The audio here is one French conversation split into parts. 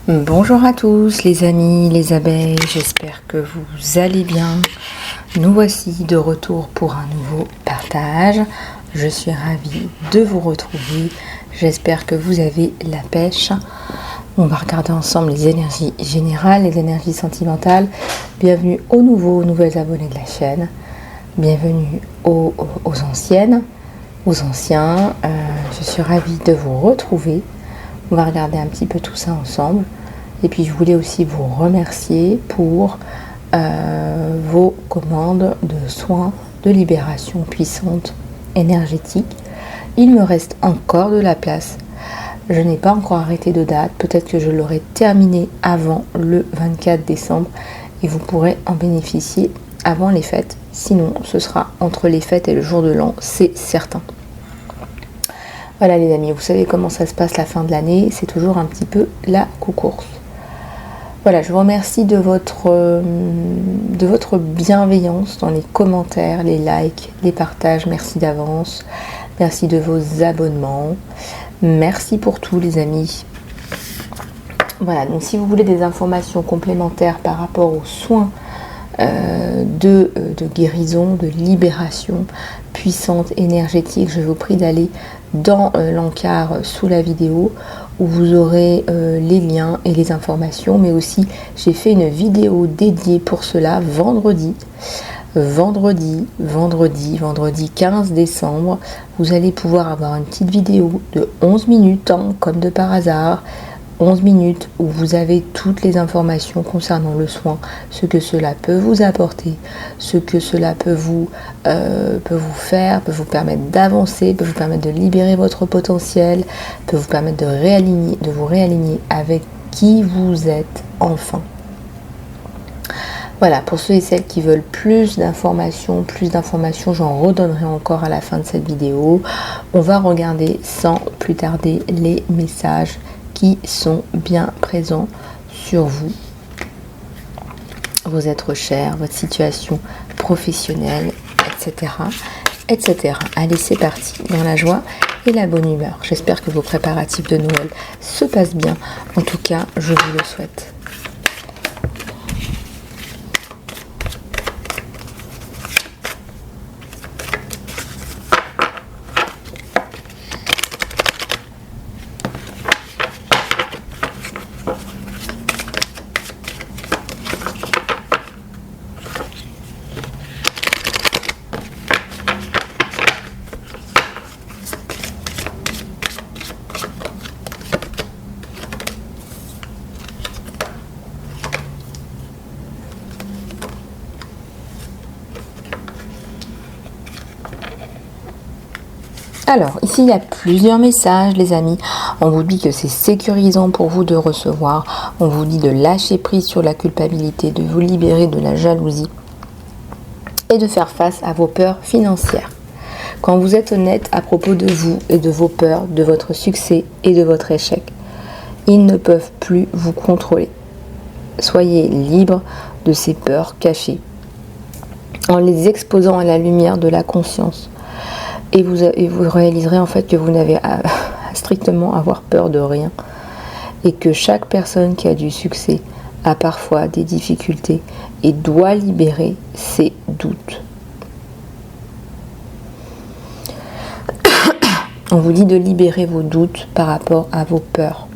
Bonjour à tous les amis, les abeilles, j'espère que vous allez bien. Nous voici de retour pour un nouveau partage. Je suis ravie de vous retrouver, j'espère que vous avez la pêche. On va regarder ensemble les énergies générales, les énergies sentimentales. Bienvenue aux nouvelles abonnés de la chaîne. Bienvenue aux anciennes, aux anciens. Je suis ravie de vous retrouver. On va regarder un petit peu tout ça ensemble. Et puis je voulais aussi vous remercier pour vos commandes de soins de libération puissante énergétique. Il me reste encore de la place. Je n'ai pas encore arrêté de date. Peut-être que je l'aurai terminé avant le 24 décembre. Et vous pourrez en bénéficier avant les fêtes. Sinon, ce sera entre les fêtes et le jour de l'an, c'est certain. Voilà les amis, vous savez comment ça se passe la fin de l'année, c'est toujours un petit peu la course. Voilà, je vous remercie de votre bienveillance dans les commentaires, les likes, les partages, merci d'avance, merci de vos abonnements, merci pour tout les amis. Voilà, donc si vous voulez des informations complémentaires par rapport aux soins de guérison, de libération puissante, énergétique, je vous prie d'aller dans l'encart sous la vidéo où vous aurez les liens et les informations, mais aussi j'ai fait une vidéo dédiée pour cela vendredi 15 décembre. Vous allez pouvoir avoir une petite vidéo de 11 minutes, comme de par hasard, 11 minutes où vous avez toutes les informations concernant le soin, ce que cela peut vous apporter, ce que cela peut vous faire, peut vous permettre d'avancer, peut vous permettre de libérer votre potentiel, peut vous permettre de vous réaligner avec qui vous êtes enfin. Voilà, pour ceux et celles qui veulent plus d'informations, j'en redonnerai encore à la fin de cette vidéo. On va regarder sans plus tarder les messages qui sont bien présents sur vous, vos êtres chers, votre situation professionnelle, etc. etc. Allez, c'est parti, dans la joie et la bonne humeur. J'espère que vos préparatifs de Noël se passent bien. En tout cas, je vous le souhaite. Alors, ici, il y a plusieurs messages, les amis. On vous dit que c'est sécurisant pour vous de recevoir. On vous dit de lâcher prise sur la culpabilité, de vous libérer de la jalousie et de faire face à vos peurs financières. Quand vous êtes honnête à propos de vous et de vos peurs, de votre succès et de votre échec, ils ne peuvent plus vous contrôler. Soyez libre de ces peurs cachées en les exposant à la lumière de la conscience. Et vous réaliserez en fait que vous n'avez strictement à avoir peur de rien. Et que chaque personne qui a du succès a parfois des difficultés et doit libérer ses doutes. On vous dit de libérer vos doutes par rapport à vos peurs.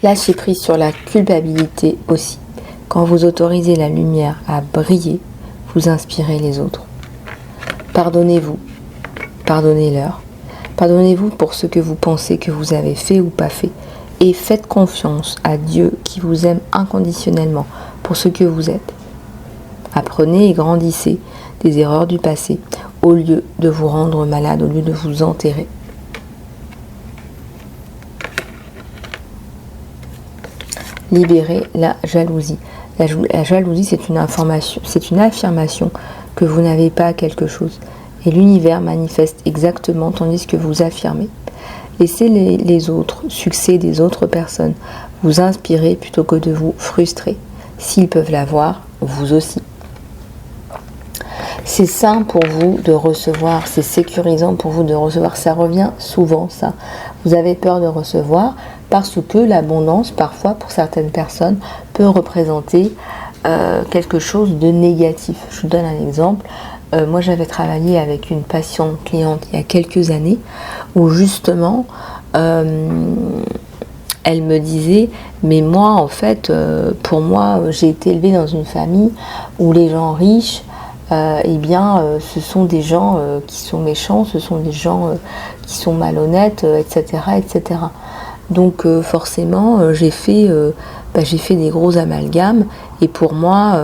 Lâchez prise sur la culpabilité aussi. Quand vous autorisez la lumière à briller, vous inspirez les autres. Pardonnez-vous, pardonnez-leur, pardonnez-vous pour ce que vous pensez que vous avez fait ou pas fait et faites confiance à Dieu qui vous aime inconditionnellement pour ce que vous êtes. Apprenez et grandissez des erreurs du passé au lieu de vous rendre malade, au lieu de vous enterrer. Libérez la jalousie. La jalousie, c'est une affirmation que vous n'avez pas quelque chose. Et l'univers manifeste exactement tandis que vous affirmez. Laissez les autres succès des autres personnes vous inspirer plutôt que de vous frustrer. S'ils peuvent l'avoir, vous aussi. C'est sain pour vous de recevoir, c'est sécurisant pour vous de recevoir. Ça revient souvent, ça. Vous avez peur de recevoir parce que l'abondance, parfois, pour certaines personnes, peut représenter quelque chose de négatif. Je vous donne un exemple. Moi, j'avais travaillé avec une patiente cliente il y a quelques années où justement, elle me disait, mais moi, en fait, pour moi, j'ai été élevée dans une famille où les gens riches, eh bien, ce sont des gens qui sont méchants, ce sont des gens qui sont malhonnêtes, etc., etc. Donc, forcément, j'ai fait des gros amalgames. Et pour moi,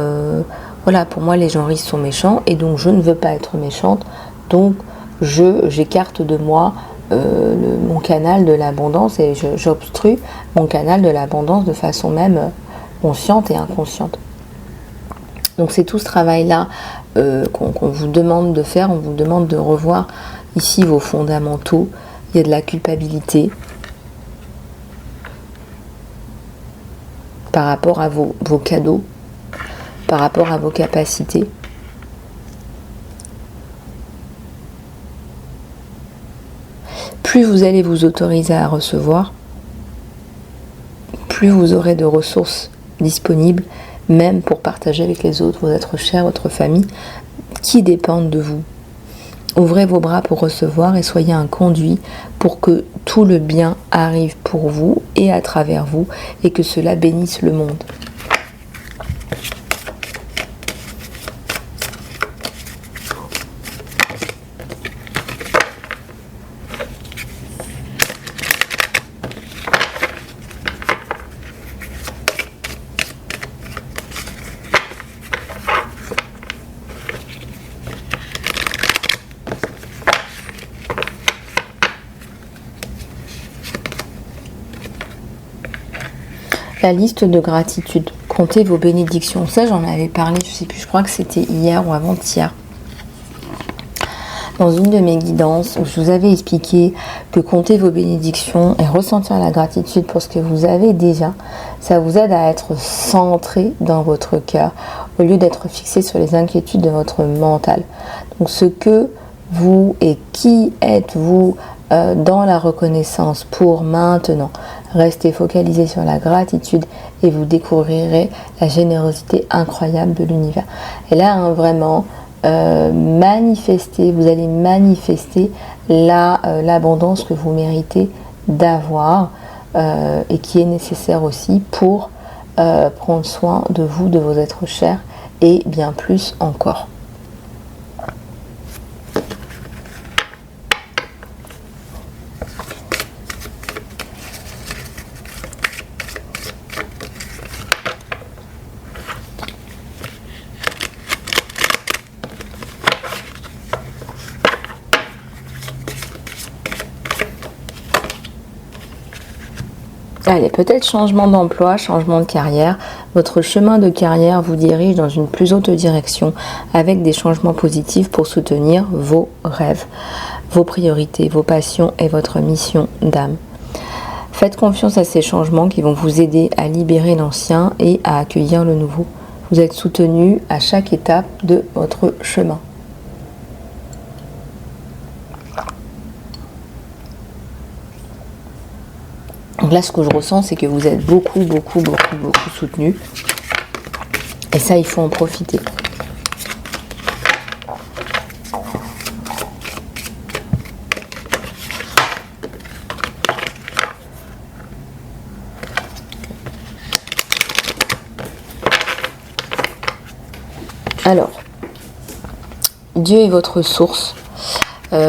voilà, pour moi, les gens riches sont méchants. Et donc, je ne veux pas être méchante. Donc, j'écarte de moi mon canal de l'abondance et j'obstrue mon canal de l'abondance de façon même consciente et inconsciente. Donc c'est tout ce travail-là qu'on vous demande de faire. On vous demande de revoir ici vos fondamentaux. Il y a de la culpabilité par rapport à vos cadeaux, par rapport à vos capacités. Plus vous allez vous autoriser à recevoir, plus vous aurez de ressources disponibles, même pour partager avec les autres, vos êtres chers, votre famille, qui dépendent de vous. Ouvrez vos bras pour recevoir et soyez un conduit pour que tout le bien arrive pour vous et à travers vous et que cela bénisse le monde. La liste de gratitude. Comptez vos bénédictions. Ça, j'en avais parlé, je ne sais plus, je crois que c'était hier ou avant-hier. Dans une de mes guidances, où je vous avais expliqué que compter vos bénédictions et ressentir la gratitude pour ce que vous avez déjà, ça vous aide à être centré dans votre cœur, au lieu d'être fixé sur les inquiétudes de votre mental. Donc, ce que vous et qui êtes-vous dans la reconnaissance pour maintenant. Restez focalisé sur la gratitude et vous découvrirez la générosité incroyable de l'univers. Et là, vraiment, manifestez, vous allez manifester l'abondance que vous méritez d'avoir et qui est nécessaire aussi pour prendre soin de vous, de vos êtres chers et bien plus encore. Allez, peut-être changement d'emploi, changement de carrière. Votre chemin de carrière vous dirige dans une plus haute direction avec des changements positifs pour soutenir vos rêves, vos priorités, vos passions et votre mission d'âme. Faites confiance à ces changements qui vont vous aider à libérer l'ancien et à accueillir le nouveau. Vous êtes soutenu à chaque étape de votre chemin. Donc là, ce que je ressens, c'est que vous êtes beaucoup soutenu. Et ça, il faut en profiter. Alors, Dieu est votre source.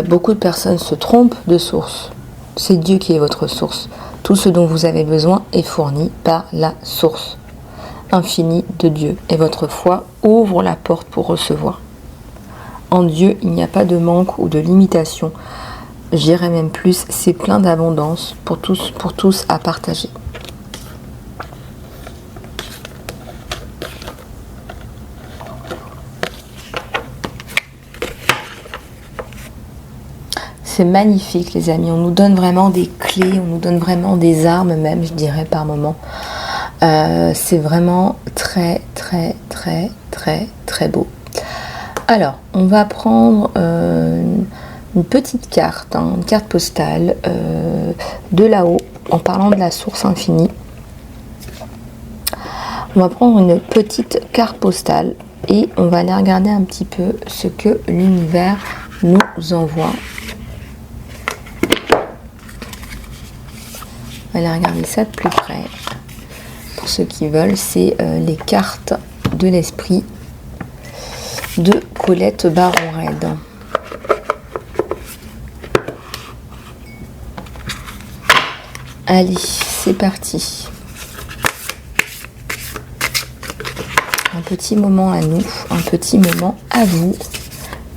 Beaucoup de personnes se trompent de source. C'est Dieu qui est votre source. Tout ce dont vous avez besoin est fourni par la source infinie de Dieu. Et votre foi ouvre la porte pour recevoir. En Dieu, il n'y a pas de manque ou de limitation. Je dirais même plus, c'est plein d'abondance pour tous à partager. C'est magnifique les amis, on nous donne vraiment des clés, on nous donne vraiment des armes même, je dirais par moment. C'est vraiment très beau. Alors, on va prendre une petite carte, hein, une carte postale de là-haut, en parlant de la source infinie. On va prendre une petite carte postale et on va aller regarder un petit peu ce que l'univers nous envoie. On va aller regarder ça de plus près. Pour ceux qui veulent, c'est les cartes de l'esprit de Colette Baron-Red. Allez, c'est parti. Un petit moment à nous, un petit moment à vous,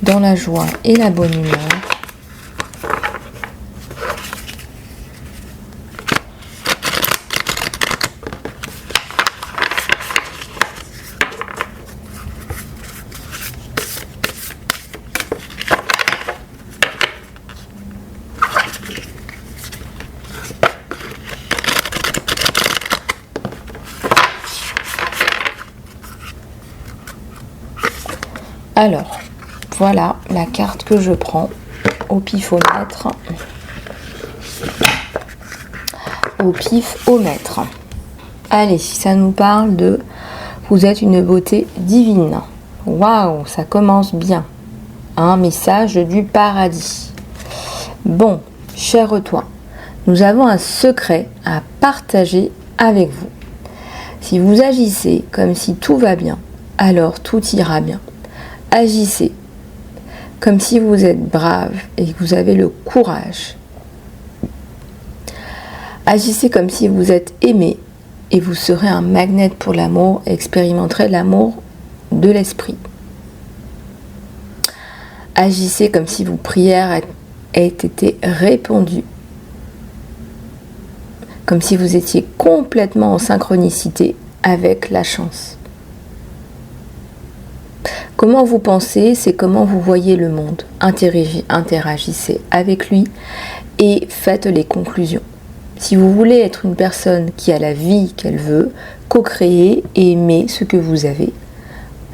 dans la joie et la bonne humeur. Alors, voilà la carte que je prends au pifomètre. Au pif au mètre. Allez, ça nous parle de vous êtes une beauté divine. Waouh, ça commence bien. Un message du paradis. Bon, cher toi, nous avons un secret à partager avec vous. Si vous agissez comme si tout va bien, alors tout ira bien. Agissez comme si vous êtes brave et que vous avez le courage. Agissez comme si vous êtes aimé et vous serez un magnet pour l'amour et expérimenterez l'amour de l'esprit. Agissez comme si vos prières aient été répondues, comme si vous étiez complètement en synchronicité avec la chance. Comment vous pensez, c'est comment vous voyez le monde. Interagissez avec lui et faites les conclusions. Si vous voulez être une personne qui a la vie qu'elle veut, co-créer et aimer ce que vous avez,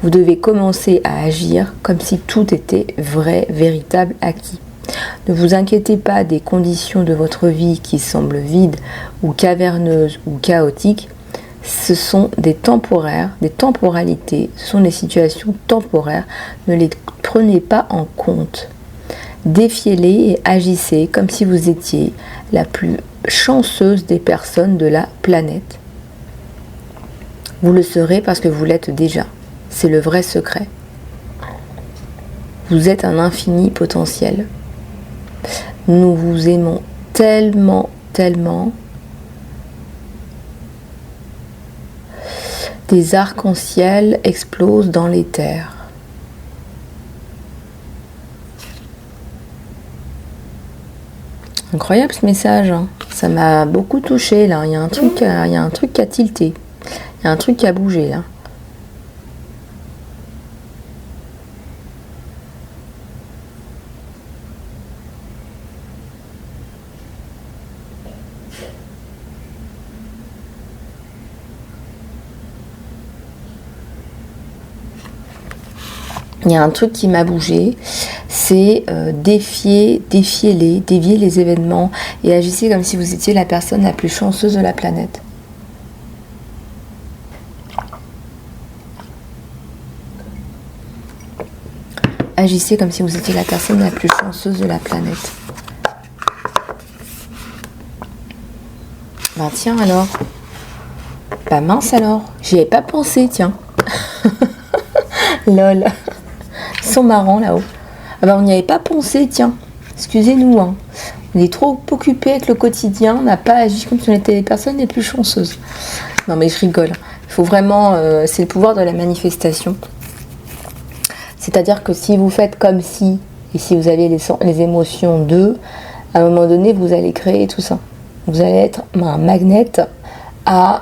vous devez commencer à agir comme si tout était vrai, véritable, acquis. Ne vous inquiétez pas des conditions de votre vie qui semblent vides ou caverneuses ou chaotiques. Ce sont des temporaires, des temporalités, ce sont des situations temporaires. Ne les prenez pas en compte. Défiez-les et agissez comme si vous étiez la plus chanceuse des personnes de la planète. Vous le serez parce que vous l'êtes déjà. C'est le vrai secret. Vous êtes un infini potentiel. Nous vous aimons tellement, tellement. Des arcs-en-ciel explosent dans les terres. Incroyable ce message, hein. Ça m'a beaucoup touché là. Il y a un truc qui a tilté. Il y a un truc qui a bougé là. Il y a un truc qui m'a bougé, c'est dévier les événements et agissez comme si vous étiez la personne la plus chanceuse de la planète. Agissez comme si vous étiez la personne la plus chanceuse de la planète. Ben tiens alors. Bah mince alors, j'y avais pas pensé, tiens. Lol. Ils sont marrants là-haut. Ah bah on n'y avait pas pensé, tiens. Excusez-nous, hein. On est trop occupé avec le quotidien, on n'a pas agi comme si on était les personnes les plus chanceuses. Non mais je rigole. Il faut vraiment, c'est le pouvoir de la manifestation. C'est-à-dire que si vous faites comme si, et si vous avez les émotions de, à un moment donné, vous allez créer tout ça. Vous allez être un magnet à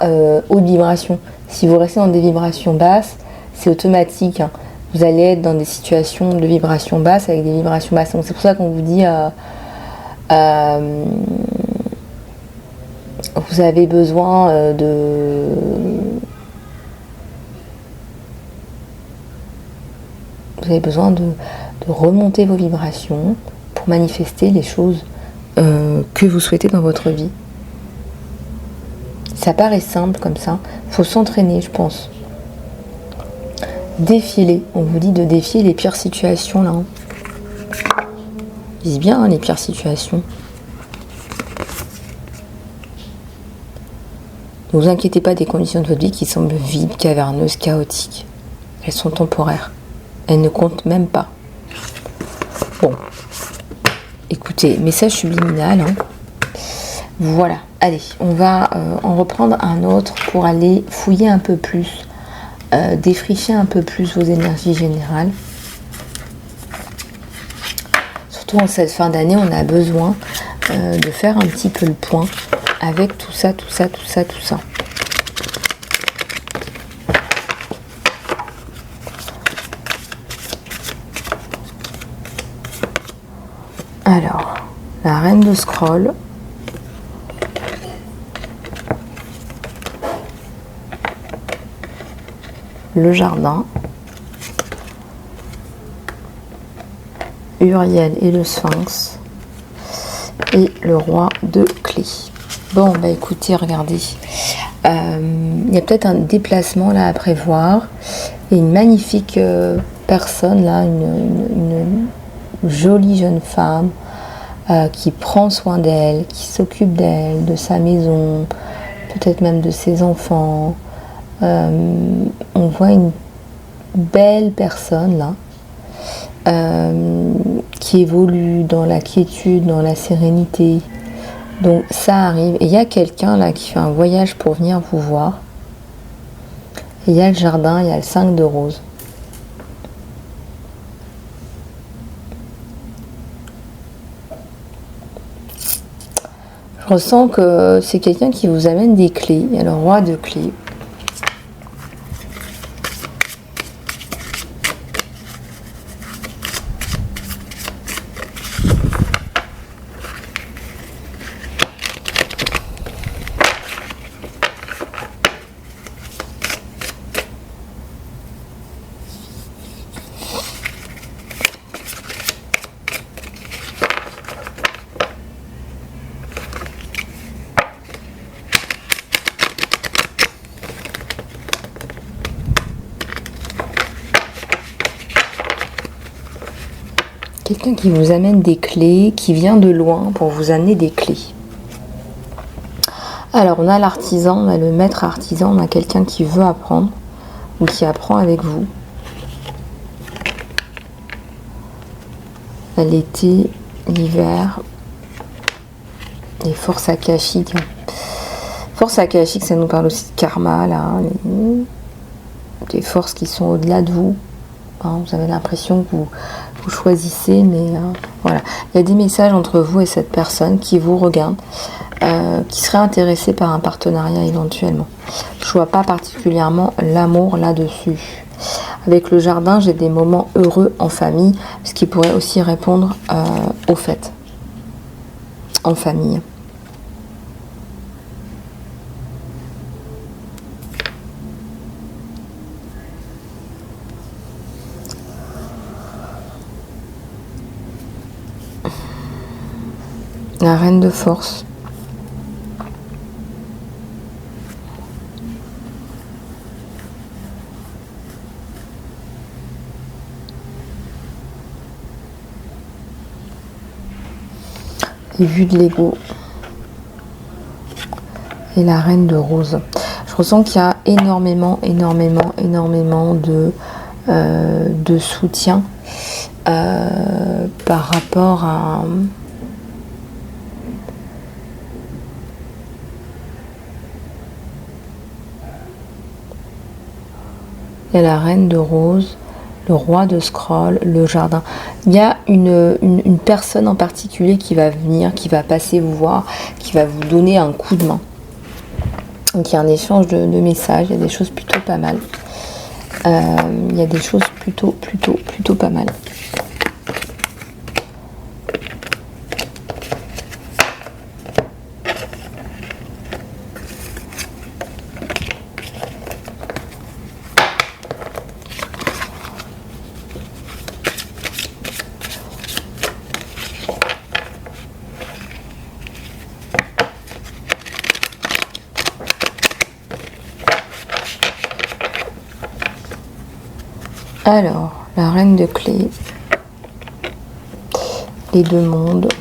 haute vibration. Si vous restez dans des vibrations basses, c'est automatique, hein. Vous allez être dans des situations de vibrations basses avec des vibrations basses. Donc c'est pour ça qu'on vous dit vous avez besoin avez besoin de remonter vos vibrations pour manifester les choses que vous souhaitez dans votre vie. Ça paraît simple comme ça, il faut s'entraîner, je pense. Défiler, on vous dit de défier les pires situations là. Vise bien les pires situations. Ne vous inquiétez pas des conditions de votre vie qui semblent vides, caverneuses, chaotiques. Elles sont temporaires. Elles ne comptent même pas. Bon. Écoutez, message subliminal. Hein. Voilà. Allez, on va en reprendre un autre pour aller fouiller un peu plus, défricher un peu plus vos énergies générales. Surtout en cette fin d'année, on a besoin de faire un petit peu le point avec tout ça. Alors, la reine de scroll. Le jardin. Uriel et le sphinx. Et le roi de clés. Bon, bah écoutez, regardez. Il y a peut-être un déplacement là à prévoir. Et une magnifique personne là, une jolie jeune femme qui prend soin d'elle, qui s'occupe d'elle, de sa maison, peut-être même de ses enfants. On voit une belle personne là qui évolue dans la quiétude, dans la sérénité. Donc ça arrive. Et il y a quelqu'un là qui fait un voyage pour venir vous voir. Et il y a le jardin, il y a le 5 de rose. Je ressens que c'est quelqu'un qui vous amène des clés. Il y a le roi de clés. Quelqu'un qui vous amène des clés, qui vient de loin pour vous amener des clés. Alors, on a l'artisan, on a le maître artisan, on a quelqu'un qui veut apprendre ou qui apprend avec vous. L'été, l'hiver, les forces akashiques. Forces akashiques, ça nous parle aussi de karma, là. Des forces qui sont au-delà de vous. Hein, vous avez l'impression que vous choisissez, mais voilà. Il y a des messages entre vous et cette personne qui vous regarde, qui serait intéressée par un partenariat éventuellement. Je ne vois pas particulièrement l'amour là-dessus. Avec le jardin, j'ai des moments heureux en famille, ce qui pourrait aussi répondre aux fêtes en famille. La reine de force. Les vues de l'ego. Et la reine de rose. Je ressens qu'il y a énormément de soutien par rapport à... Il y a la reine de rose, le roi de scroll, le jardin. Il y a une personne en particulier qui va venir, qui va passer vous voir, qui va vous donner un coup de main. Donc il y a un échange de messages, il y a des choses plutôt pas mal. Il y a des choses plutôt pas mal. Alors, la reine de clés, les deux mondes,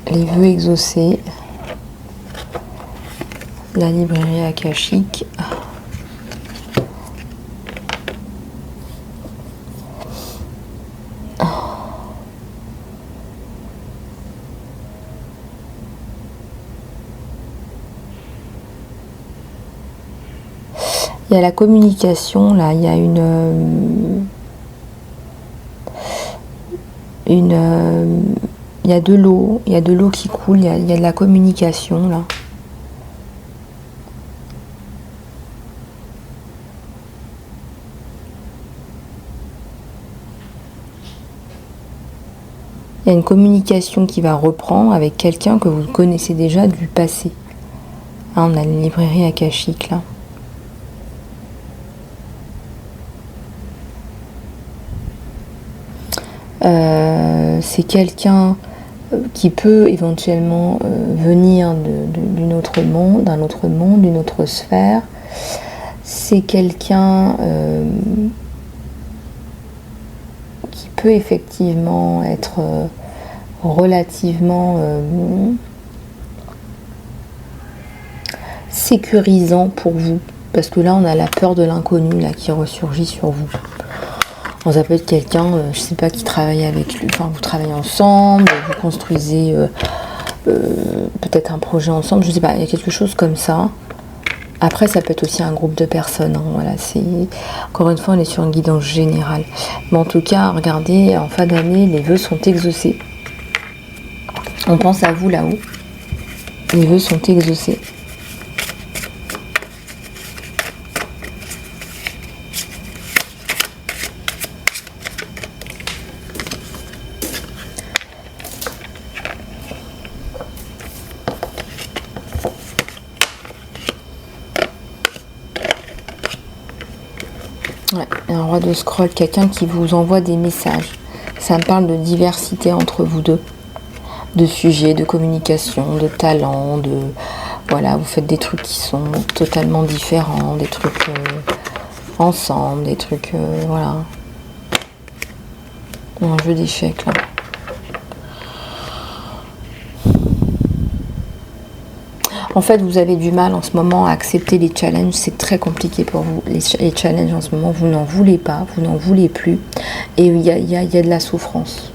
les vœux exaucés, la librairie akashique, il y a la communication, là, il y a il y a de l'eau, qui coule, il y a de la communication, là. Il y a une communication qui va reprendre avec quelqu'un que vous connaissez déjà du passé. Ah, on a une librairie akashique, là. C'est quelqu'un qui peut éventuellement venir d'un autre monde, d'une autre sphère. C'est quelqu'un qui peut effectivement être relativement sécurisant pour vous, parce que là on a la peur de l'inconnu là qui ressurgit sur vous. Bon, ça peut être quelqu'un, je sais pas, qui travaille avec lui, enfin vous travaillez ensemble, vous construisez peut-être un projet ensemble, je sais pas, il y a quelque chose comme ça. Après ça peut être aussi un groupe de personnes, hein, voilà, c'est encore une fois on est sur une guidance générale. Mais en tout cas, regardez, en fin d'année, les vœux sont exaucés. On pense à vous là-haut. Les vœux sont exaucés. Ouais, un roi de scroll, quelqu'un qui vous envoie des messages. Ça me parle de diversité entre vous deux, de sujets, de communication, de talent, de voilà, vous faites des trucs qui sont totalement différents, des trucs ensemble, des trucs voilà. Un jeu d'échecs là. En fait, vous avez du mal en ce moment à accepter les challenges, c'est très compliqué pour vous. Les challenges en ce moment, vous n'en voulez pas, vous n'en voulez plus. Et il y a de la souffrance.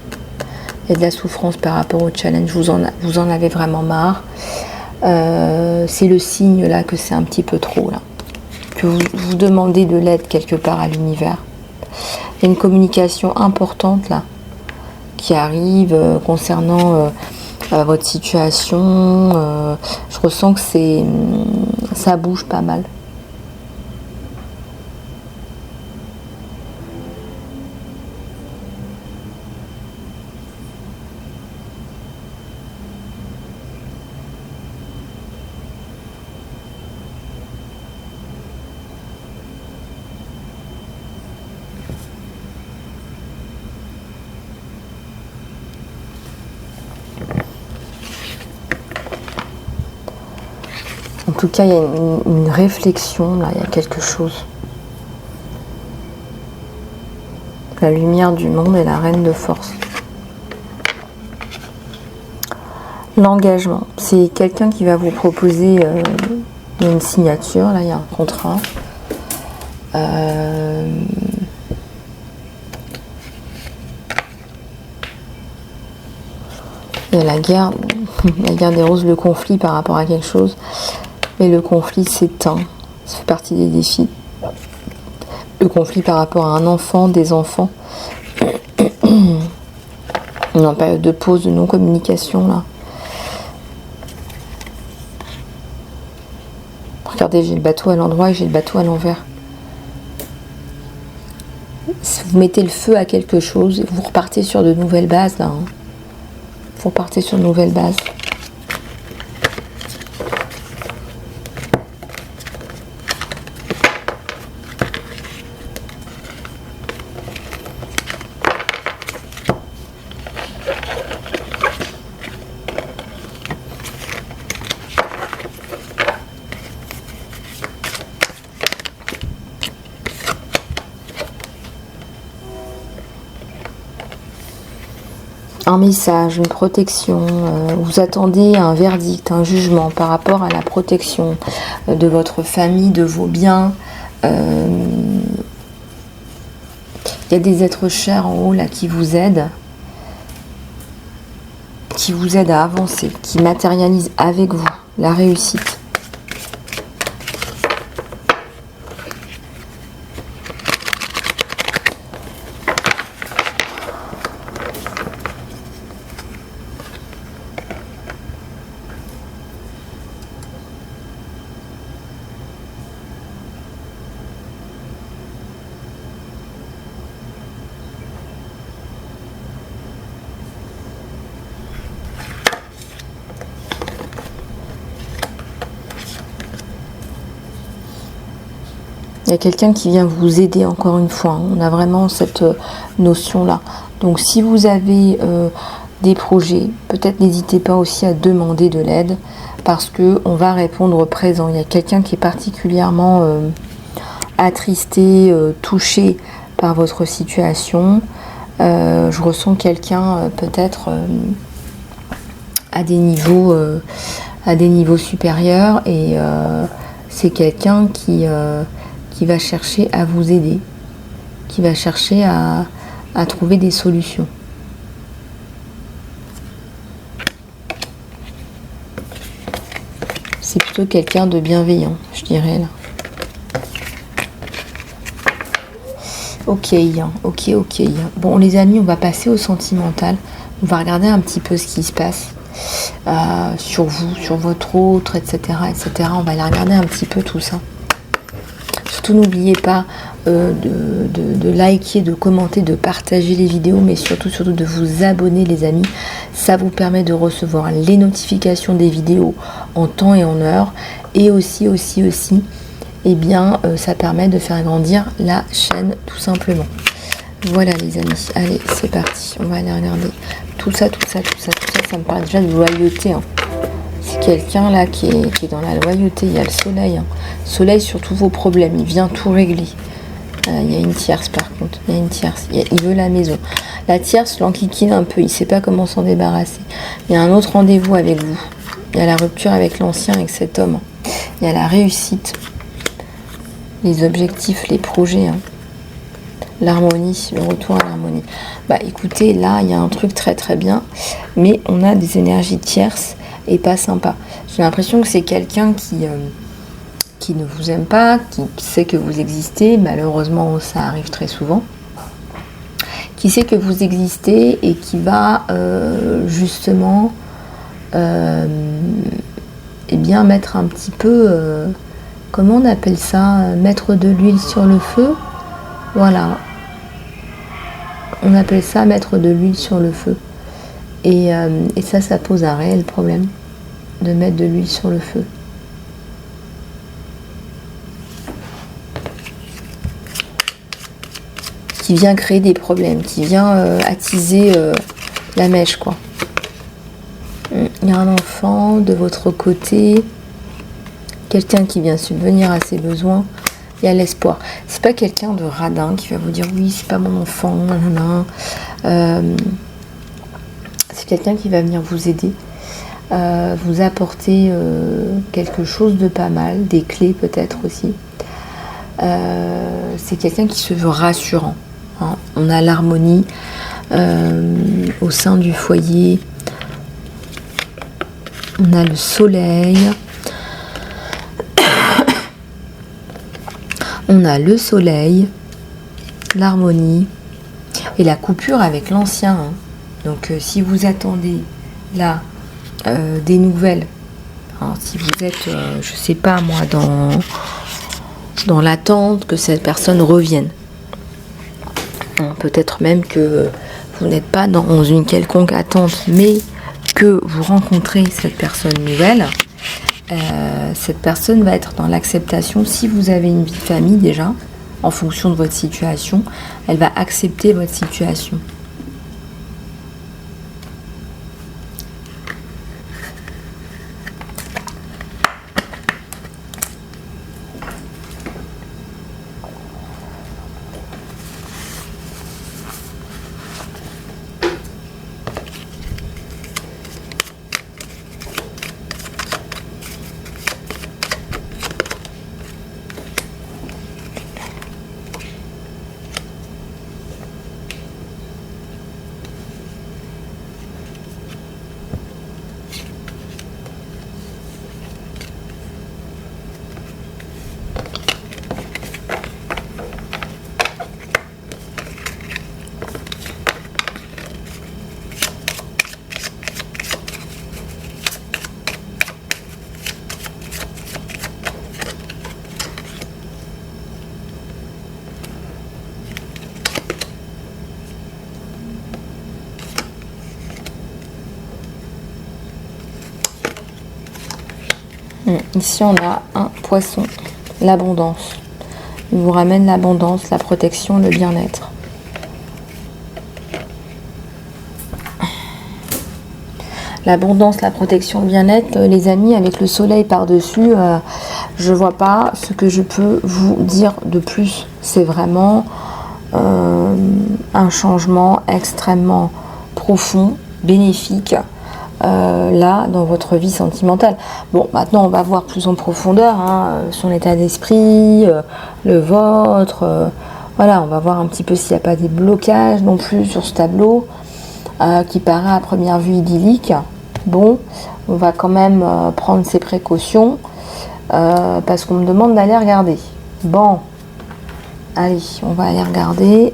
Il y a de la souffrance par rapport au challenge, vous en avez vraiment marre. C'est le signe là que c'est un petit peu trop, là. Que vous demandez de l'aide quelque part à l'univers. Il y a une communication importante là qui arrive concernant votre situation. Je ressens que ça bouge pas mal. En tout cas, il y a une réflexion, là, il y a quelque chose. La lumière du monde et la reine de force. L'engagement, c'est quelqu'un qui va vous proposer une signature, là il y a un contrat. Il y a la guerre des roses, le conflit par rapport à quelque chose. Mais le conflit s'éteint, ça fait partie des défis. Le conflit par rapport à un enfant, des enfants. On est en période de pause, de non-communication là. Regardez, j'ai le bateau à l'endroit et j'ai le bateau à l'envers. Vous mettez le feu à quelque chose et vous repartez sur de nouvelles bases là. Hein. Vous repartez sur de nouvelles bases. un message, une protection, vous attendez un verdict, un jugement par rapport à la protection de votre famille, de vos biens. Il y a des êtres chers en haut là qui vous aident à avancer, qui matérialisent avec vous la réussite. Il y a quelqu'un qui vient vous aider, encore une fois. On a vraiment cette notion-là. Donc, si vous avez des projets, peut-être n'hésitez pas aussi à demander de l'aide parce qu'on va répondre présent. Il y a quelqu'un qui est particulièrement attristé, touché par votre situation. Je ressens quelqu'un peut-être à des niveaux supérieurs et c'est quelqu'un qui va chercher à vous aider, qui va chercher à trouver des solutions. C'est plutôt quelqu'un de bienveillant, je dirais là. Ok. Bon les amis, on va passer au sentimental. On va regarder un petit peu ce qui se passe sur vous, sur votre autre, etc. On va aller regarder un petit peu tout ça. Surtout n'oubliez pas de liker, de commenter, de partager les vidéos, mais surtout de vous abonner les amis. Ça vous permet de recevoir les notifications des vidéos en temps et en heure. Et aussi, eh bien, ça permet de faire grandir la chaîne tout simplement. Voilà les amis, allez c'est parti, on va aller regarder tout ça me parle déjà de loyauté. C'est quelqu'un là qui est dans la loyauté, il y a le soleil. Soleil sur tous vos problèmes, il vient tout régler. Il y a une tierce par contre, il veut la maison. La tierce l'enquiquine un peu, il ne sait pas comment s'en débarrasser. Il y a un autre rendez-vous avec vous, il y a la rupture avec l'ancien, avec cet homme. Il y a la réussite, les objectifs, les projets. L'harmonie, le retour à l'harmonie. Bah écoutez, là il y a un truc très très bien, mais on a des énergies tierces et pas sympa. J'ai l'impression que c'est quelqu'un qui ne vous aime pas, qui sait que vous existez, malheureusement ça arrive très souvent, qui sait que vous existez et qui va justement eh bien mettre un petit peu, comment on appelle ça, mettre de l'huile sur le feu. Voilà, on appelle ça mettre de l'huile sur le feu. Et ça pose un réel problème de mettre de l'huile sur le feu. Qui vient créer des problèmes, qui vient attiser la mèche, quoi. Il y a un enfant de votre côté, quelqu'un qui vient subvenir à ses besoins. Il y a l'espoir. C'est pas quelqu'un de radin qui va vous dire oui, c'est pas mon enfant, c'est quelqu'un qui va venir vous aider, vous apporter quelque chose de pas mal, des clés peut-être aussi. C'est quelqu'un qui se veut rassurant. On a l'harmonie au sein du foyer. On a le soleil. On a le soleil, l'harmonie et la coupure avec l'ancien. Donc si vous attendez là des nouvelles, si vous êtes, je sais pas moi, dans l'attente que cette personne revienne, peut-être même que vous n'êtes pas dans une quelconque attente, mais que vous rencontrez cette personne nouvelle. Cette personne va être dans l'acceptation. Si vous avez une vie de famille déjà, en fonction de votre situation, elle va accepter votre situation. Ici, on a un poisson, l'abondance. Il vous ramène l'abondance, la protection, le bien-être. L'abondance, la protection, le bien-être, les amis, avec le soleil par-dessus, je vois pas ce que je peux vous dire de plus. C'est vraiment un changement extrêmement profond, bénéfique, là, dans votre vie sentimentale. Bon, maintenant, on va voir plus en profondeur son état d'esprit, le vôtre. Voilà, on va voir un petit peu s'il n'y a pas des blocages non plus sur ce tableau, qui paraît à première vue idyllique. Bon, on va quand même prendre ses précautions parce qu'on me demande d'aller regarder. Bon, allez, on va aller regarder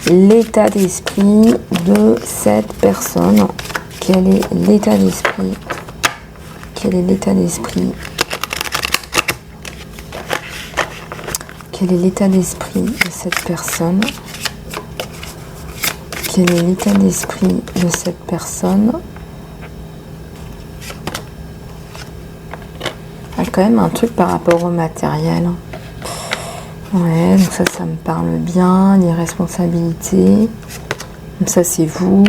l'état d'esprit de cette personne. Quel est l'état d'esprit? Quel est l'état d'esprit? Quel est l'état d'esprit de cette personne? Quel est l'état d'esprit de cette personne? Il y a quand même un truc par rapport au matériel. Ouais, donc ça me parle bien. Les responsabilités. Donc ça, c'est vous.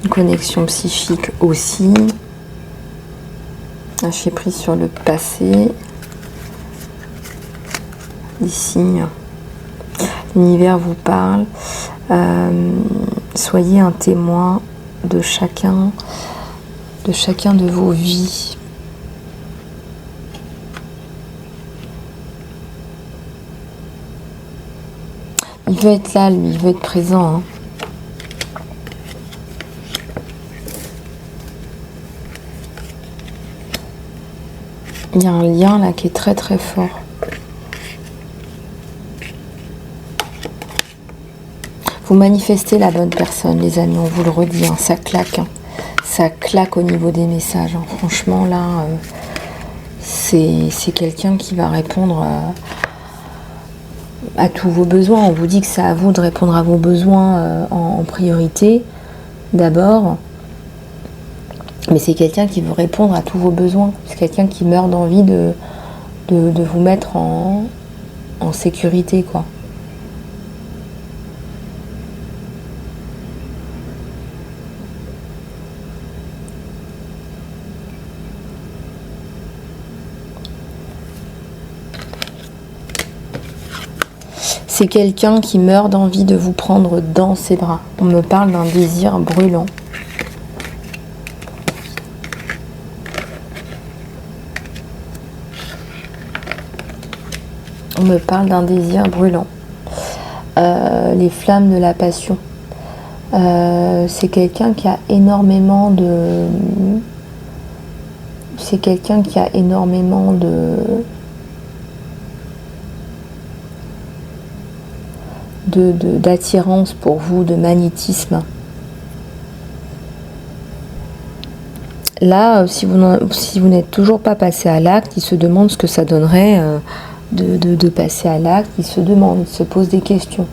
Une connexion psychique aussi. Lâcher prise sur le passé. Les signes. L'univers vous parle. Soyez un témoin de chacun de vos vies. Il veut être là, lui, il veut être présent. Il y a un lien là qui est très très fort. Vous manifestez la bonne personne, les amis, on vous le redit, ça claque. Ça claque au niveau des messages. Franchement, là, c'est quelqu'un qui va répondre à tous vos besoins. On vous dit que c'est à vous de répondre à vos besoins en priorité, d'abord. Mais c'est quelqu'un qui veut répondre à tous vos besoins. C'est quelqu'un qui meurt d'envie de vous mettre en sécurité, quoi. C'est quelqu'un qui meurt d'envie de vous prendre dans ses bras. On me parle d'un désir brûlant. On me parle d'un désir brûlant. Les flammes de la passion. C'est quelqu'un qui a énormément de... C'est quelqu'un qui a énormément d'attirance pour vous, de magnétisme. Là, si vous n'êtes toujours pas passé à l'acte, il se demande ce que ça donnerait de passer à l'acte. Il se demande, il se pose des questions.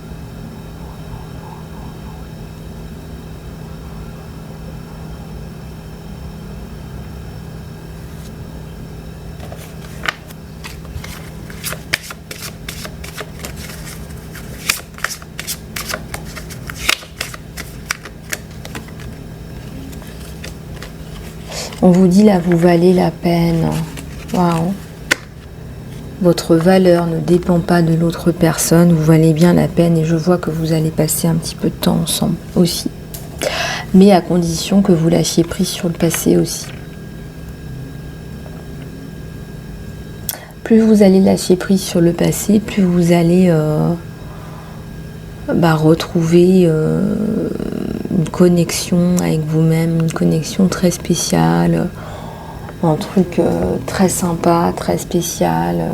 On vous dit là, vous valez la peine. Waouh. Votre valeur ne dépend pas de l'autre personne. Vous valez bien la peine et je vois que vous allez passer un petit peu de temps ensemble aussi. Mais à condition que vous lâchiez prise sur le passé aussi. Plus vous allez lâcher prise sur le passé, plus vous allez retrouver une connexion avec vous-même, une connexion très spéciale, un truc très sympa, très spécial.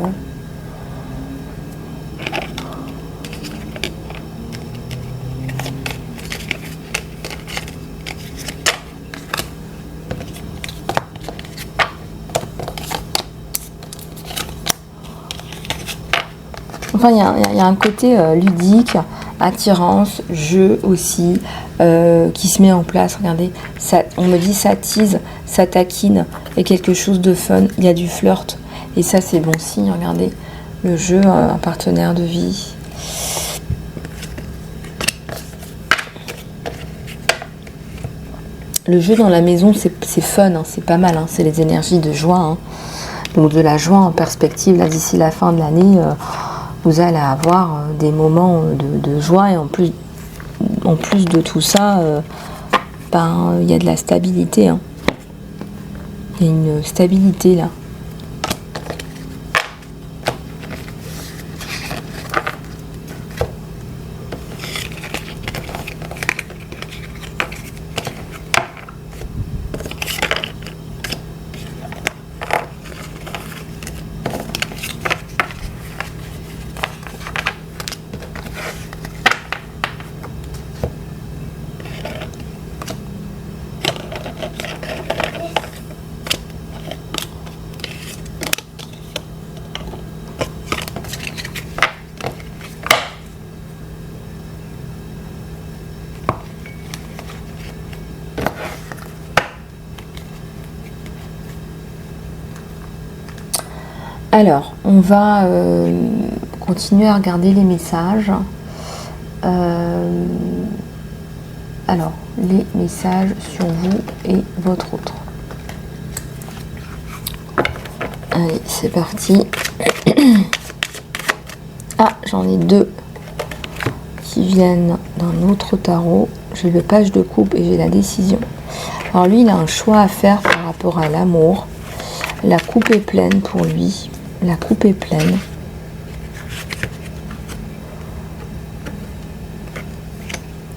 Enfin, il y a un côté ludique, attirance, jeu aussi, qui se met en place. Regardez, ça, on me dit ça ça taquine, il y a quelque chose de fun, il y a du flirt. Et ça, c'est bon signe, regardez. Le jeu, un partenaire de vie. Le jeu dans la maison, c'est fun, hein, c'est pas mal, hein, c'est les énergies de joie. Hein. Donc de la joie en perspective, là d'ici la fin de l'année, vous allez avoir des moments de joie et en plus de tout ça, il y a de la stabilité. Hein. Il y a une stabilité là. Alors, on va continuer à regarder les messages. Alors, les messages sur vous et votre autre. Allez, c'est parti. Ah, j'en ai deux qui viennent d'un autre tarot. J'ai le page de coupe et j'ai la décision. Alors lui, il a un choix à faire par rapport à l'amour. La coupe est pleine pour lui. La coupe est pleine.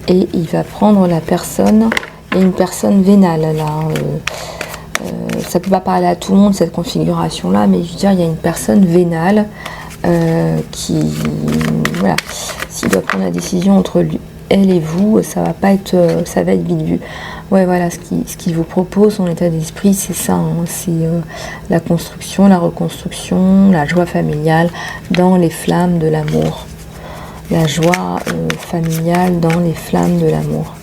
Et il va prendre la personne. Il y a une personne vénale là. Ça peut pas parler à tout le monde cette configuration là, mais je veux dire, il y a une personne vénale qui, voilà, s'il doit prendre la décision entre lui, elle et vous, ça va pas être, ça va être vite vu. Ouais, voilà, ce qu'il vous propose, son état d'esprit, c'est ça, hein, c'est la construction, la reconstruction, la joie familiale dans les flammes de l'amour. La joie familiale dans les flammes de l'amour.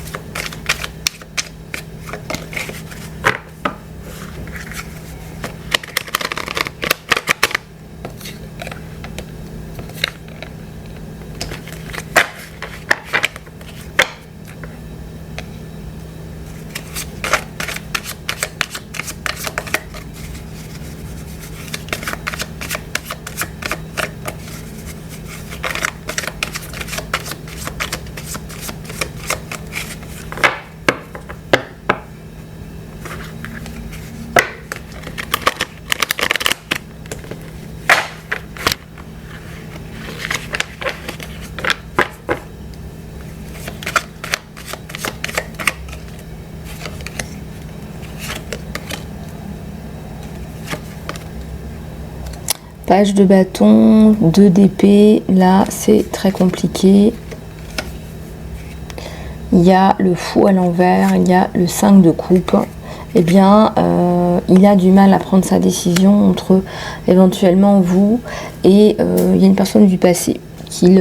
Page de bâton, 2 d'épée, là c'est très compliqué. Il y a le fou à l'envers, il y a le 5 de coupe. Eh bien, il a du mal à prendre sa décision entre éventuellement vous et il y a une personne du passé qui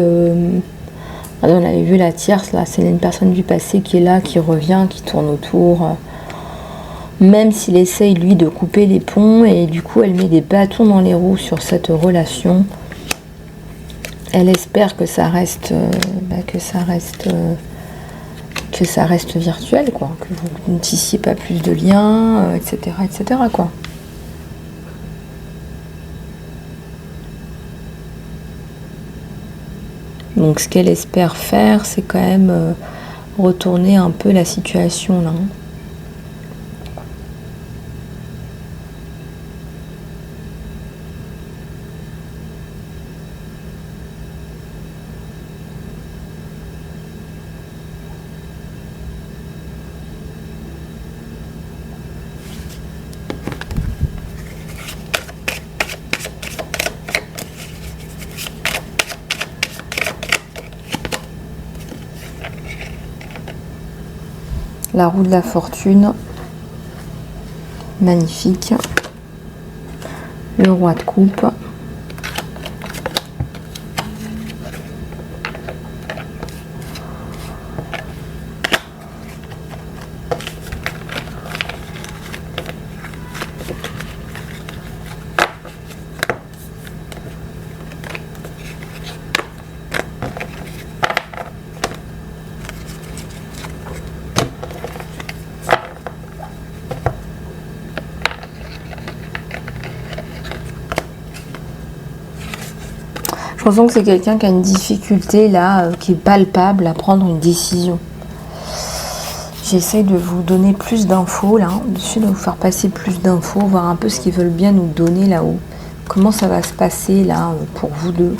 on avait vu la tierce, là c'est une personne du passé qui est là, qui revient, qui tourne autour. Même s'il essaye lui de couper les ponts et du coup elle met des bâtons dans les roues sur cette relation. Elle espère que ça reste virtuel, quoi, que vous ne tissiez pas plus de liens, etc., etc., quoi. Donc ce qu'elle espère faire, c'est quand même retourner un peu la situation là. La roue de la fortune, magnifique. Le roi de coupe. Je ressens que c'est quelqu'un qui a une difficulté là, qui est palpable à prendre une décision. J'essaie de vous donner plus d'infos là, j'essaie de vous faire passer plus d'infos, voir un peu ce qu'ils veulent bien nous donner là-haut. Comment ça va se passer là pour vous deux.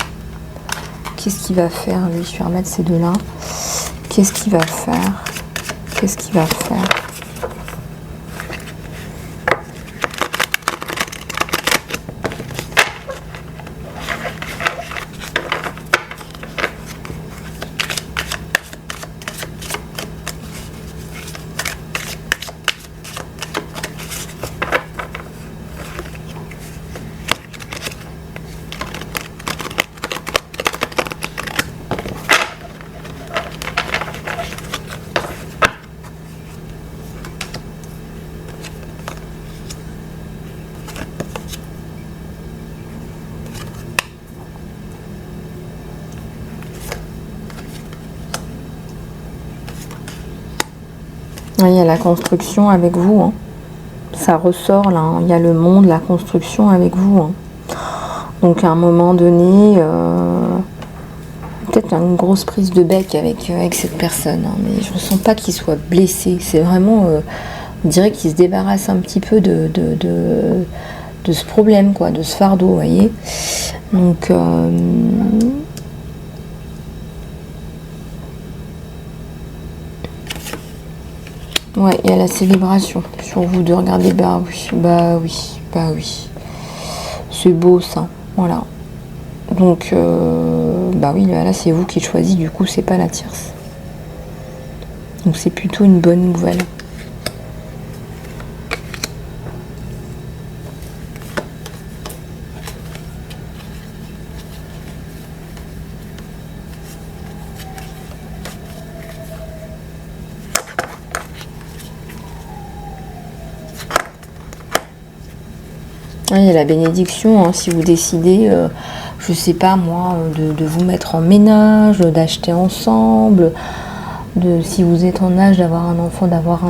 Qu'est-ce qu'il va faire lui? Je vais remettre ces deux-là. Qu'est-ce qu'il va faire? Qu'est-ce qu'il va faire? Il y a la construction avec vous, hein. Ça ressort là, hein. Il y a le monde, la construction avec vous, hein. Donc à un moment donné, peut-être une grosse prise de bec avec cette personne, hein. Mais je ne ressens pas qu'il soit blessé. C'est vraiment, on dirait qu'il se débarrasse un petit peu de ce problème, quoi, de ce fardeau, vous voyez. Donc ouais, il y a la célébration sur vous deux. Regardez, bah oui, bah oui, bah oui. C'est beau ça, voilà. Donc, bah oui, là c'est vous qui choisissez, du coup c'est pas la tierce. Donc c'est plutôt une bonne nouvelle. Il y a la bénédiction, hein, si vous décidez, je sais pas moi, de vous mettre en ménage, d'acheter ensemble, si vous êtes en âge d'avoir un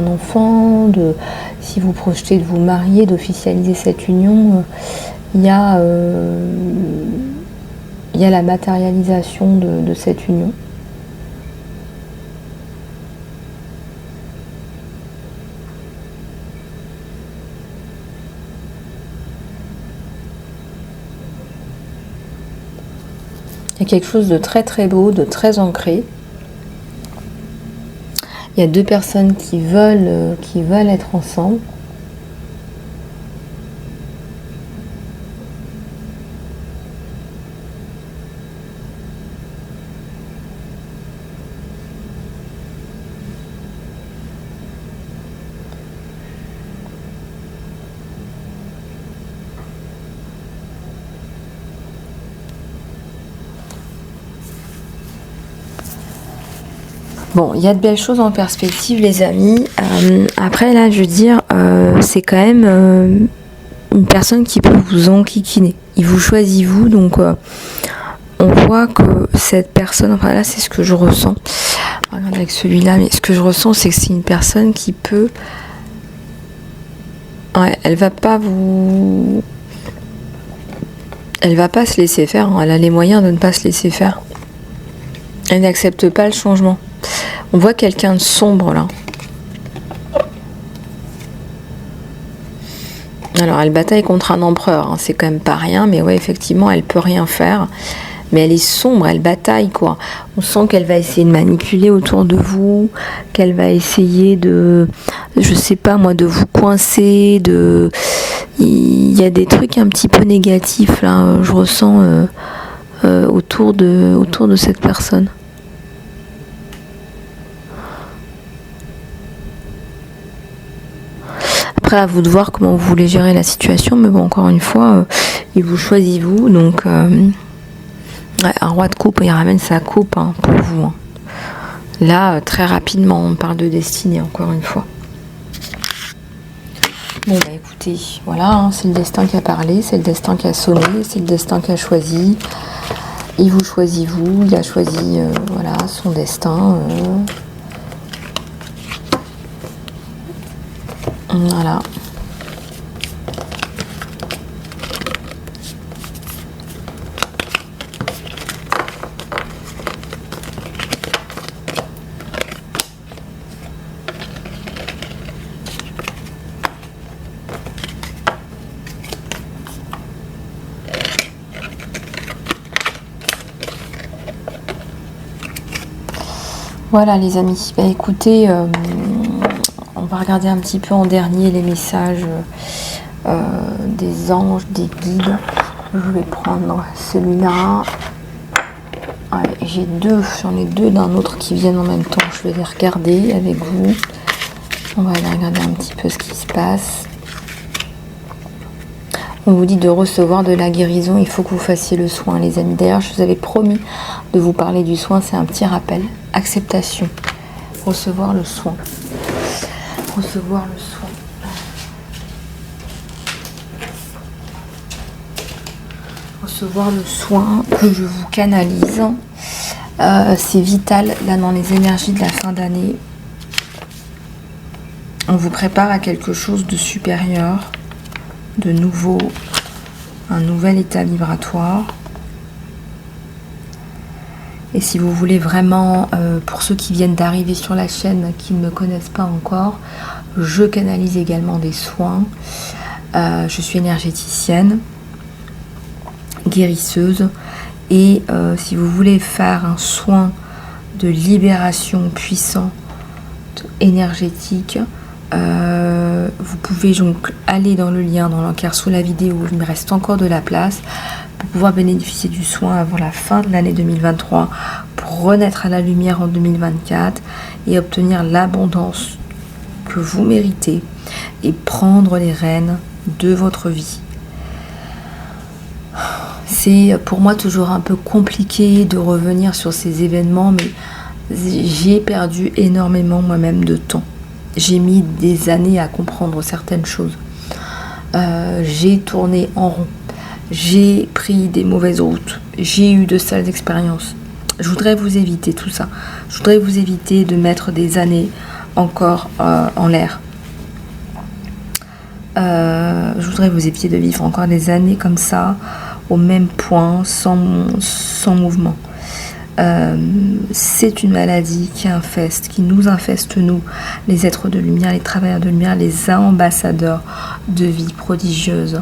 enfant, si vous projetez de vous marier, d'officialiser cette union, il y a la matérialisation de cette union. Il y a quelque chose de très très beau, de très ancré. Il y a deux personnes qui veulent être ensemble. Bon, il y a de belles choses en perspective, les amis. Après, là, je veux dire, c'est quand même une personne qui peut vous enquiquiner. Il vous choisit, vous, donc on voit que cette personne, enfin là, c'est ce que je ressens. Regarde avec celui-là, mais ce que je ressens, c'est que c'est une personne qui peut... Ouais, elle va pas se laisser faire, hein. Elle a les moyens de ne pas se laisser faire. Elle n'accepte pas le changement. On voit quelqu'un de sombre là. Alors elle bataille contre un empereur, hein. C'est quand même pas rien, mais ouais, effectivement, elle peut rien faire. Mais elle est sombre, elle bataille, quoi. On sent qu'elle va essayer de manipuler autour de vous, qu'elle va essayer de, je sais pas moi, de vous coincer, il y a des trucs un petit peu négatifs là, je ressens autour de cette personne. Après, à vous de voir comment vous voulez gérer la situation, mais bon, encore une fois, il vous choisit vous, donc ouais, un roi de coupe, il ramène sa coupe, hein, pour vous, hein. Là, très rapidement, on parle de destinée, encore une fois. Bon, bah écoutez, voilà, hein, c'est le destin qui a parlé, c'est le destin qui a sonné, c'est le destin qui a choisi. Il vous choisit vous, il a choisi, voilà, son destin. Voilà. Voilà les amis, bah, écoutez, on va regarder un petit peu en dernier les messages des anges, des guides. Je vais prendre celui-là. Allez, j'en ai deux d'un autre qui viennent en même temps. Je vais les regarder avec vous. On va aller regarder un petit peu ce qui se passe. On vous dit de recevoir de la guérison. Il faut que vous fassiez le soin, les amis. D'ailleurs, je vous avais promis de vous parler du soin. C'est un petit rappel. Acceptation. Recevoir le soin. Recevoir le soin. Recevoir le soin que je vous canalise. C'est vital là dans les énergies de la fin d'année. On vous prépare à quelque chose de supérieur, de nouveau, un nouvel état vibratoire. Et si vous voulez vraiment, pour ceux qui viennent d'arriver sur la chaîne, qui ne me connaissent pas encore, je canalise également des soins. Je suis énergéticienne, guérisseuse. Et si vous voulez faire un soin de libération puissant, énergétique, vous pouvez donc aller dans le lien, dans l'encart sous la vidéo, il me reste encore de la place pour pouvoir bénéficier du soin avant la fin de l'année 2023, pour renaître à la lumière en 2024 et obtenir l'abondance que vous méritez et prendre les rênes de votre vie. C'est pour moi toujours un peu compliqué de revenir sur ces événements, mais j'ai perdu énormément moi-même de temps. J'ai mis des années à comprendre certaines choses. J'ai tourné en rond. J'ai pris des mauvaises routes. J'ai eu de sales expériences. Je voudrais vous éviter tout ça. Je voudrais vous éviter de mettre des années encore en l'air. Je voudrais vous éviter de vivre encore des années comme ça, au même point, sans mouvement. C'est une maladie qui nous infeste, nous, les êtres de lumière, les travailleurs de lumière, les ambassadeurs de vie prodigieuse.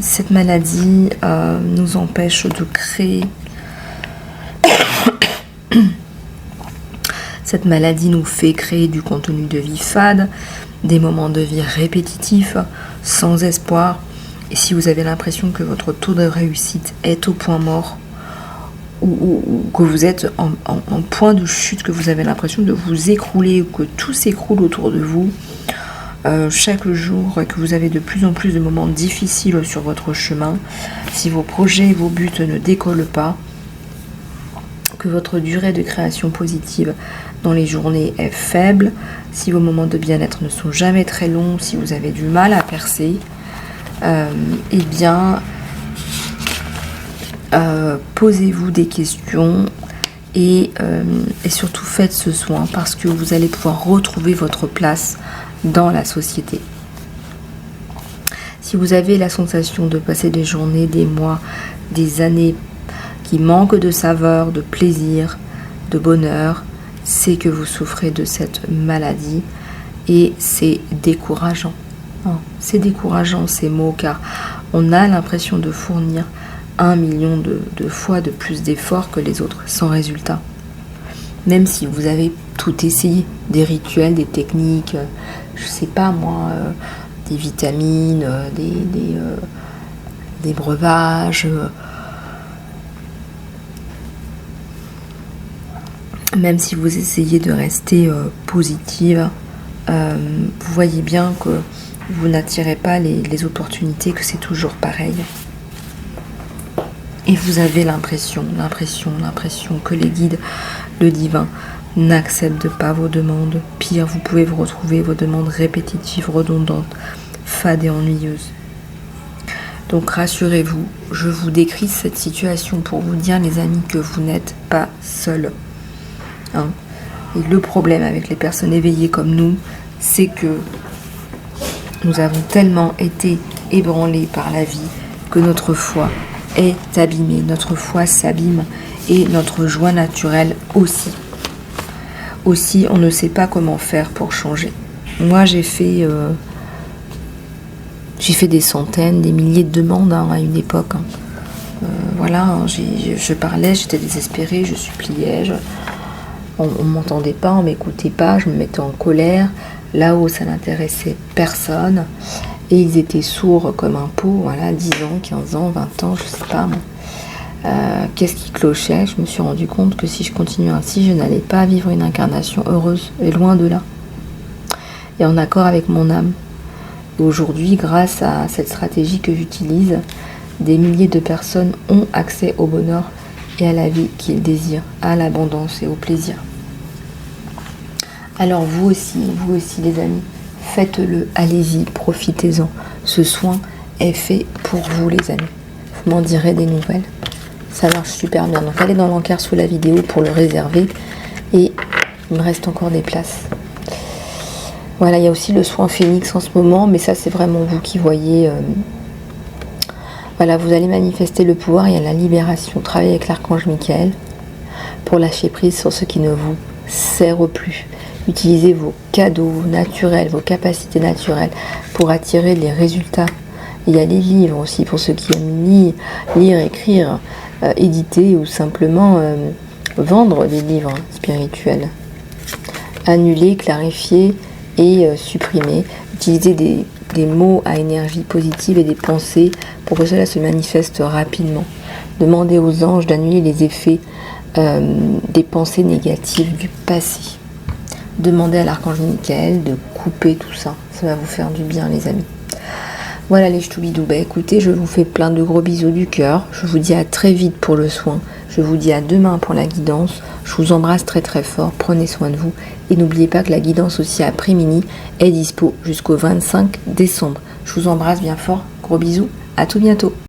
Cette maladie nous empêche de créer. Cette maladie nous fait créer du contenu de vie fade, des moments de vie répétitifs, sans espoir. Et si vous avez l'impression que votre taux de réussite est au point mort, ou que vous êtes en point de chute, que vous avez l'impression de vous écrouler, ou que tout s'écroule autour de vous, chaque jour, que vous avez de plus en plus de moments difficiles sur votre chemin, si vos projets et vos buts ne décollent pas, que votre durée de création positive dans les journées est faible, si vos moments de bien-être ne sont jamais très longs, si vous avez du mal à percer, eh bien, posez-vous des questions et surtout faites ce soin, parce que vous allez pouvoir retrouver votre place dans la société. Si vous avez la sensation de passer des journées, des mois, des années qui manquent de saveur, de plaisir, de bonheur, c'est que vous souffrez de cette maladie et c'est décourageant. C'est décourageant ces mots, car on a l'impression de fournir 1 million de fois de plus d'efforts que les autres, sans résultat. Même si vous avez tout essayé, des rituels, des techniques, je sais pas moi, des vitamines, des breuvages, même si vous essayez de rester positive, vous voyez bien que vous n'attirez pas les opportunités, que c'est toujours pareil. Et vous avez l'impression que les guides, le divin, n'acceptent pas vos demandes. Pire, vous pouvez vous retrouver vos demandes répétitives, redondantes, fades et ennuyeuses. Donc rassurez-vous, je vous décris cette situation pour vous dire, les amis, que vous n'êtes pas seuls. Et le problème avec les personnes éveillées comme nous, c'est que nous avons tellement été ébranlés par la vie que notre foi est abîmée, notre foi s'abîme et notre joie naturelle aussi. Aussi, on ne sait pas comment faire pour changer. Moi, j'ai fait des centaines, des milliers de demandes à une époque. Voilà, je parlais, j'étais désespérée, je suppliais, On m'entendait pas, on m'écoutait pas, je me mettais en colère. Là-haut, ça n'intéressait personne. Et ils étaient sourds comme un pot, voilà, 10 ans, 15 ans, 20 ans, je sais pas moi. Qu'est-ce qui clochait? Je me suis rendu compte que si je continuais ainsi, je n'allais pas vivre une incarnation heureuse, et loin de là. Et en accord avec mon âme. Et aujourd'hui, grâce à cette stratégie que j'utilise, des milliers de personnes ont accès au bonheur et à la vie qu'ils désirent, à l'abondance et au plaisir. Alors vous aussi les amis, faites-le, allez-y, profitez-en. Ce soin est fait pour vous les amis. Vous m'en direz des nouvelles. Ça marche super bien. Donc allez dans l'encart sous la vidéo pour le réserver. Et il me reste encore des places. Voilà, il y a aussi le soin phénix en ce moment, mais ça c'est vraiment vous qui voyez. Voilà, vous allez manifester le pouvoir, il y a la libération. Travaillez avec l'archange Michael pour lâcher prise sur ce qui ne vous sert plus. Utilisez vos cadeaux naturels, vos capacités naturelles pour attirer les résultats. Il y a les livres aussi pour ceux qui aiment lire, écrire, éditer ou simplement vendre des livres spirituels. Annuler, clarifier et supprimer. Utilisez des mots à énergie positive et des pensées pour que cela se manifeste rapidement. Demandez aux anges d'annuler les effets des pensées négatives du passé. Demandez à l'archange Michael de couper tout ça. Ça va vous faire du bien les amis. Voilà les ch'toubidous. Bah écoutez, je vous fais plein de gros bisous du cœur. Je vous dis à très vite pour le soin. Je vous dis à demain pour la guidance. Je vous embrasse très très fort. Prenez soin de vous. Et n'oubliez pas que la guidance aussi après-midi est dispo jusqu'au 25 décembre. Je vous embrasse bien fort. Gros bisous. À tout bientôt.